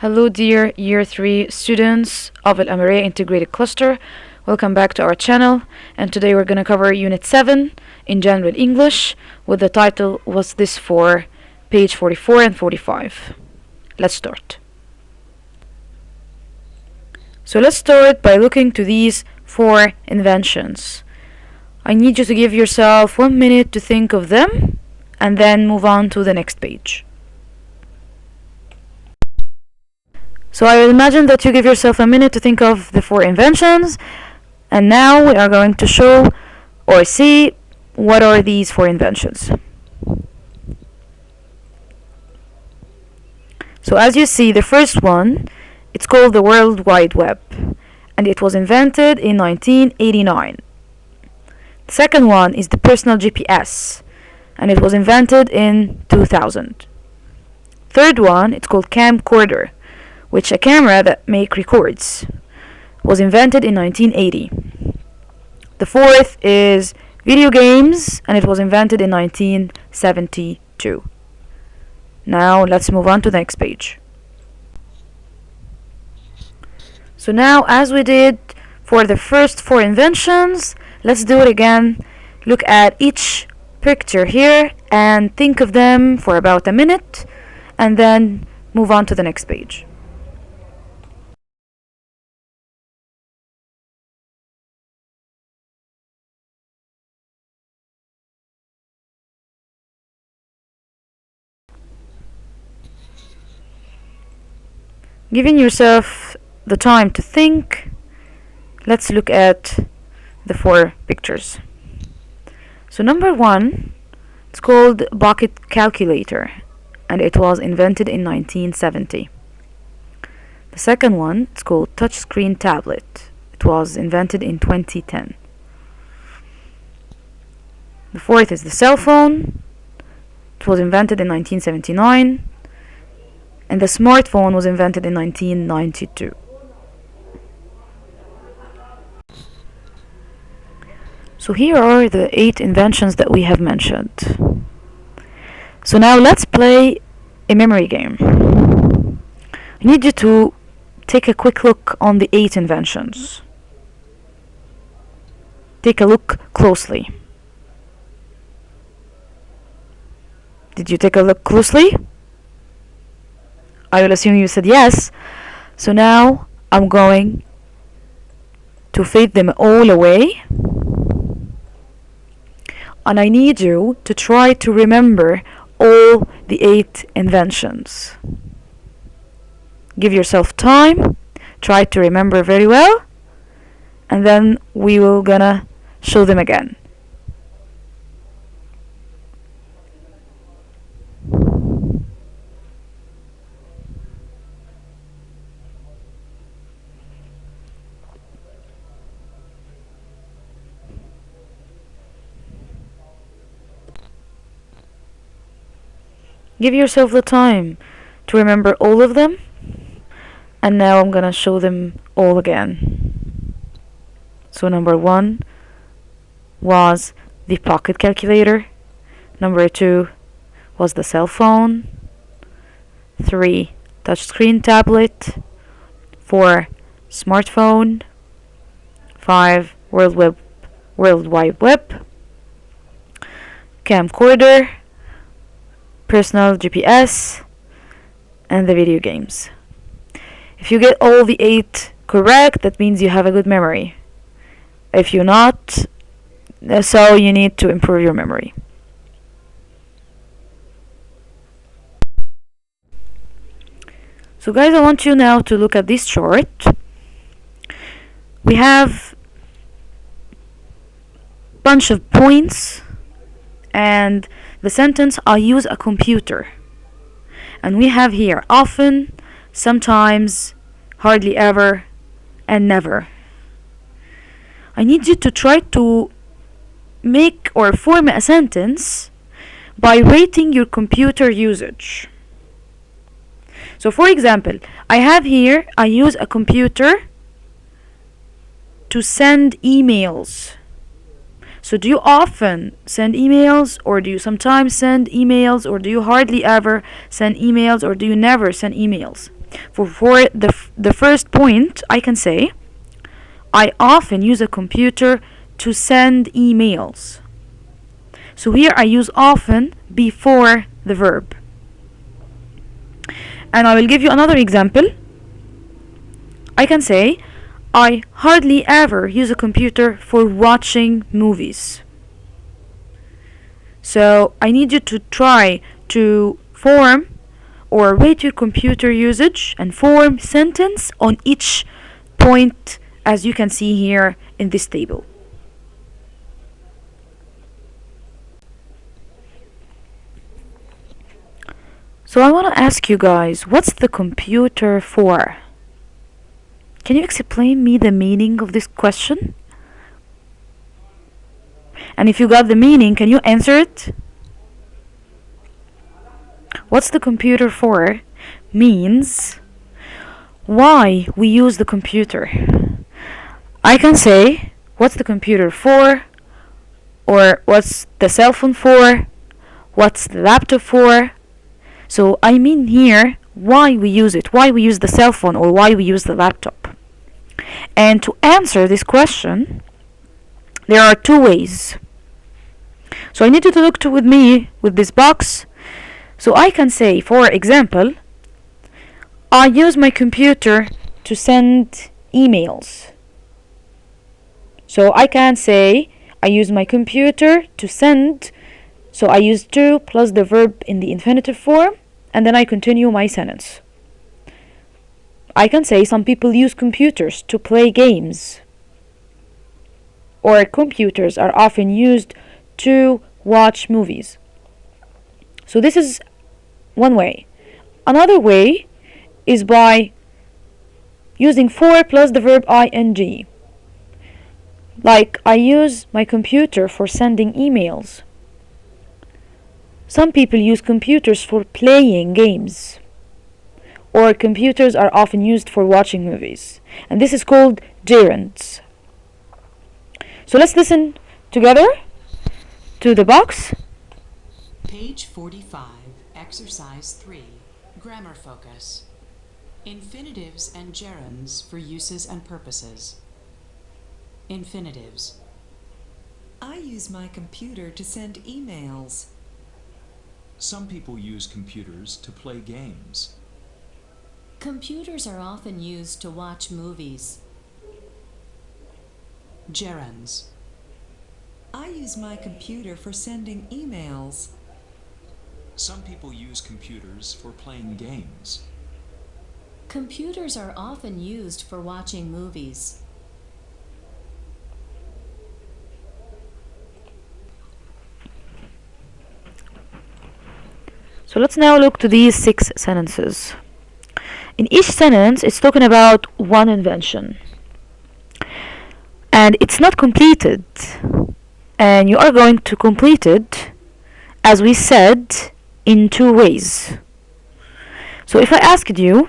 Hello dear Year 3 students of Ameeriah Integrated Cluster. Welcome back to our channel, and today we're going to cover Unit 7 in General English with the title "What's This For?" page 44 and 45. Let's start. So let's start by looking to these 4 inventions. I need you to give yourself 1 minute to think of them and then move on to the next page. So I will imagine that you give yourself a minute to think of the 4 inventions, and now we are going to show or see what are these 4 inventions. So as you see, the first one, it's called the World Wide Web, and it was invented in 1989. The second one is the personal GPS, and it was invented in 2000. Third one, it's called camcorder, which a camera that make records, was invented in 1980. The fourth is video games, and it was invented in 1972. Now let's move on to the next page. So now, as we did for the first 4 inventions, let's do it again. Look at each picture here and think of them for about a minute, and then move on to the next page. Giving yourself the time to think, let's look at the 4 pictures. So number 1, it's called pocket calculator, and it was invented in 1970. The second one, it's called touchscreen tablet. It was invented in 2010. The fourth is the cell phone. It was invented in 1979. And the smartphone was invented in 1992. So here are the 8 inventions that we have mentioned. So now let's play a memory game. I need you to take a quick look on the 8 inventions. Take a look closely. Did you take a look closely? I will assume you said yes. So now I'm going to fade them all away, and I need you to try to remember all the 8 inventions. Give yourself time, try to remember very well, and then we will gonna show them again. Give yourself the time to remember all of them, and now I'm gonna show them all again. So number 1 was the pocket calculator. Number 2 was the cell phone. 3, touchscreen tablet. 4, smartphone. 5, World Wide Web. Camcorder. Personal GPS, and the video games. If you get all the 8 correct, that means you have a good memory. If you're not, so you need to improve your memory. So guys, I want you now to look at this chart. We have a bunch of points, and the sentence, I use a computer. And we have here often, sometimes, hardly ever, and never. I need you to try to make or form a sentence by rating your computer usage. So for example, I have here, I use a computer to send emails. So do you often send emails, or do you sometimes send emails, or do you hardly ever send emails, or do you never send emails? For the first point, I can say I often use a computer to send emails. So here I use often before the verb. And I will give you another example. I can say I hardly ever use a computer for watching movies. So I need you to try to form or rate your computer usage and form sentence on each point, as you can see here in this table. So I want to ask you guys, what's the computer for? Can you explain me the meaning of this question? And if you got the meaning, can you answer it? What's the computer for means why we use the computer. I can say what's the computer for, or what's the cell phone for, what's the laptop for. So I mean here why we use it, why we use the cell phone or why we use the laptop. And to answer this question, there are two ways. So I need you to look with me with this box. So I can say, for example, I use my computer to send emails. So I can say I use my computer to send. So I use to plus the verb in the infinitive form, and then I continue my sentence. I can say some people use computers to play games, or computers are often used to watch movies. So this is one way. Another way is by using for plus the verb ing. Like, I use my computer for sending emails. Some people use computers for playing games, or computers are often used for watching movies, and this is called gerunds. So let's listen together to the box. Page 45, Exercise 3, Grammar Focus. Infinitives and gerunds for uses and purposes. Infinitives. I use my computer to send emails. Some people use computers to play games. Computers are often used to watch movies. Gerunds. I use my computer for sending emails. Some people use computers for playing games. Computers are often used for watching movies. So let's now look to these 6 sentences. In each sentence, it's talking about one invention. And it's not completed. And you are going to complete it, as we said, in 2 ways. So if I asked you,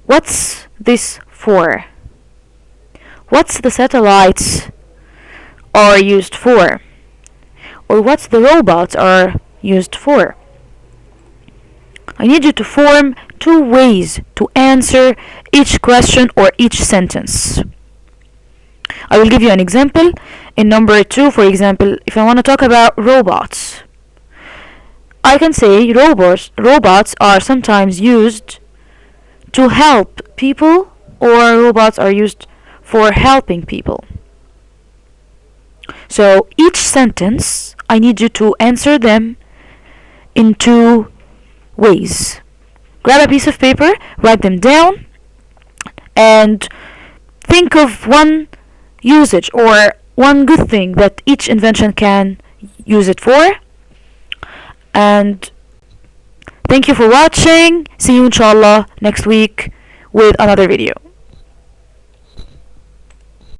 what's this for? What's the satellites are used for? Or what's the robots are used for? I need you to form 2 ways to answer each question or each sentence. I will give you an example. In number 2, for example, if I want to talk about robots, I can say robots are sometimes used to help people, or robots are used for helping people. So each sentence, I need you to answer them in 2 ways. Grab a piece of paper, write them down, and think of one usage or one good thing that each invention can use it for. And thank you for watching. See you inshallah next week with another video.